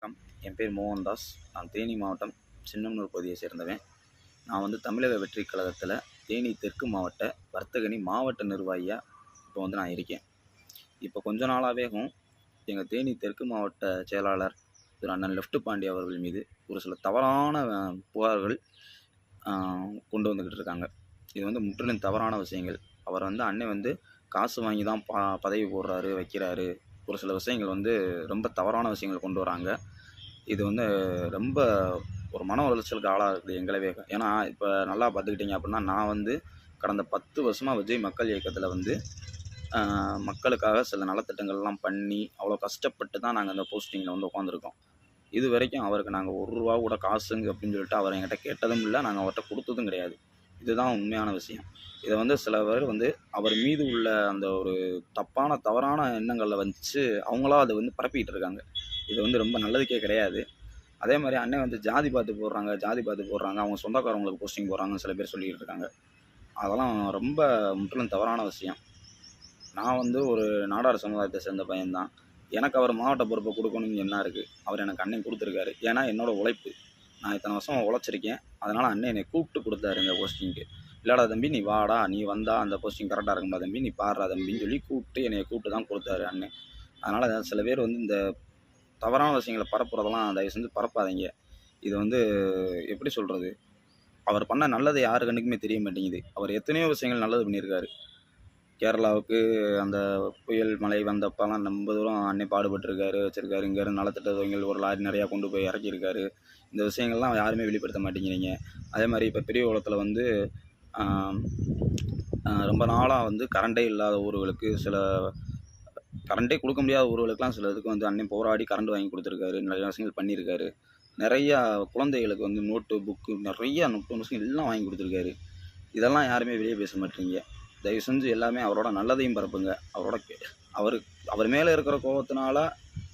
வணக்கம். என் பேர் மோகன்தாஸ். நான் தேனி மாவட்டம் சின்னமனூர் பகுதியை சேர்ந்தவன். நான் தமிழக வெற்றிக் கழகத்தில் தேனி தெற்கு மாவட்ட வர்த்தகனி மாவட்ட நிர்வாகியாக இப்போ நான் இருக்கேன். இப்போ கொஞ்ச நாளாகவேவும் எங்கள் தேனி தெற்கு மாவட்ட செயலாளர் திரு அண்ணன் லெஃப்ட் பாண்டி அவர்கள் மீது ஒரு சில தவறான புகார்கள் கொண்டு வந்துக்கிட்டு இருக்காங்க. இது முற்றிலும் தவறான விஷயங்கள். அவர் அண்ணன் காசு வாங்கி தான் பதவி போடுறாரு, வைக்கிறாரு. ஒரு சில விஷயங்கள் ரொம்ப தவறான விஷயங்கள் கொண்டு வராங்க. இது ரொம்ப ஒரு மன உளைச்சலுக்கு ஆளாகுது எங்களவே. ஏன்னா இப்போ நல்லா பார்த்துக்கிட்டிங்க அப்படின்னா, நான் கடந்த 10 வருஷமாக விஜய் மக்கள் இயக்கத்தில் மக்களுக்காக சில நலத்திட்டங்கள்லாம் பண்ணி அவ்வளோ கஷ்டப்பட்டு தான் நாங்கள் அந்த போஸ்டிங்கில் உட்காந்துருக்கோம். இது வரைக்கும் அவருக்கு நாங்கள் ரூ. 1 கூட காசுங்க அப்படின்னு சொல்லிட்டு அவர் என்கிட்ட கேட்டதும் இல்லை, நாங்கள் அவர்கிட்ட கொடுத்ததும் கிடையாது. இதுதான் உண்மையான விஷயம். இதை சில பேர் அவர் மீது உள்ள அந்த ஒரு தவறான எண்ணங்களில் வச்சு அவங்களா அதை பரப்பிக்கிட்டு இருக்காங்க. இது ரொம்ப நல்லதுக்கே கிடையாது. அதே மாதிரி அண்ணன் ஜாதி பார்த்து போடுறாங்க, அவங்க சொந்தக்காரவங்களுக்கு போஸ்டிங் போடுறாங்கன்னு சில பேர் சொல்லிக்கிட்டு இருக்காங்க. அதெல்லாம் ரொம்ப முற்றிலும் தவறான விஷயம். நான் ஒரு நாடார் சமுதாயத்தை சேர்ந்த பையன்தான். எனக்கு அவர் மாவட்ட பொறுப்பை கொடுக்கணும்னு என்ன இருக்குது? அவர் எனக்கு அண்ணன் கொடுத்துருக்காரு. ஏன்னா என்னோடய உழைப்பு. நான் இத்தனை வருஷம் உழைச்சிருக்கேன். அதனால் அண்ணன் என்னை கூப்பிட்டு கொடுத்தாரு இந்த போஸ்டிங்க்கு. இல்லைடா தம்பி, நீ வாடா, நீ வந்தால் அந்த போஸ்டிங் கரெக்டாக இருக்கும்டா தம்பி, நீ பாடுறா தம்பின்னு சொல்லி என்னை கூப்பிட்டு தான் கொடுத்தாரு அண்ணன். அதனால் சில பேர் இந்த தவறான விஷயங்களை பரப்புறதெல்லாம் தயவு செஞ்சு பரப்பாதீங்க. இது எப்படி சொல்கிறது? அவர் பண்ண நல்லது யாரு கண்ணுக்குமே தெரிய மாட்டேங்குது. அவர் எத்தனையோ விஷயங்கள் நல்லது பண்ணியிருக்காரு. கேரளாவுக்கு அந்த புயல் மழை வந்தப்போலாம் ரொம்ப தூரம் அண்ணன் பாடுபட்டிருக்காரு, வச்சுருக்காரு. இங்கேருந்து நலத்திட்ட உதவிகள் ஒரு லாரி நிறையா கொண்டு போய் இறக்கியிருக்காரு. இந்த விஷயங்கள்லாம் யாருமே வெளிப்படுத்த மாட்டேங்கிறீங்க. அதே மாதிரி இப்போ பெரியகுளத்தில் ரொம்ப நாளாக கரண்டே இல்லாத ஊர்களுக்கு கரண்டே கொடுக்க முடியாத ஊர்களுக்கெலாம் சில இதுக்கு அண்ணன் போராடி கரண்ட் வாங்கி கொடுத்துருக்காரு. நிறைய விஷயங்கள் பண்ணியிருக்காரு. நிறையா குழந்தைகளுக்கு நோட்டு, புக்கு நிறையா விஷயம் எல்லாம் வாங்கி கொடுத்துருக்காரு. இதெல்லாம் யாருமே வெளியே பேச மாட்டீங்க. தயவு செஞ்சு எல்லாமே அவரோட நல்லதையும் பரப்புங்க. அவர் மேலே இருக்கிற கோபத்தினால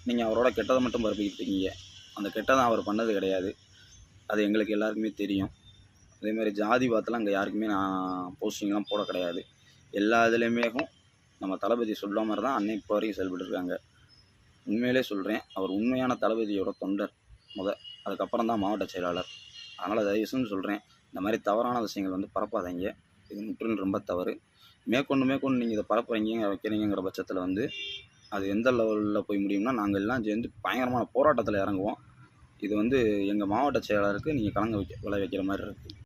நீங்கள் அவரோட கெட்டதை மட்டும் பரப்பிக்கிட்டு இருக்கீங்க. அந்த கெட்டதை அவர் பண்ணது கிடையாது. அது எங்களுக்கு எல்லாருக்குமே தெரியும். அதேமாதிரி ஜாதி பாத்தெல்லாம் அங்கே யாருக்குமே நான் போஸ்டிங்லாம் போட கிடையாது. எல்லா இதுலேயுமே நம்ம தளபதி சொல்ல மாதிரி தான் அண்ணன் இப்போ வரைக்கும் செயல்பட்டுருக்காங்க. உண்மையிலே சொல்கிறேன், அவர் உண்மையான தளபதியோட தொண்டர் அதுக்கப்புறம் தான் மாவட்ட செயலாளர். அதனால் தயவு செஞ்சு சொல்கிறேன், இந்த மாதிரி தவறான விஷயங்கள் பரப்பாதீங்க. இது முற்றிலும் ரொம்ப தவறு. மேற்கொண்டு நீங்கள் இதை பரப்புறீங்க வைக்கிறீங்கிற பட்சத்தில் அது எந்த லெவலில் போய் முடியும்னா, நாங்கள் எல்லாம் சேர்ந்து பயங்கரமான போராட்டத்தில் இறங்குவோம். இது எங்கள் மாவட்ட செயலாளருக்கு நீங்கள் கலங்க விளைவிக்கிற மாதிரி இருக்குது.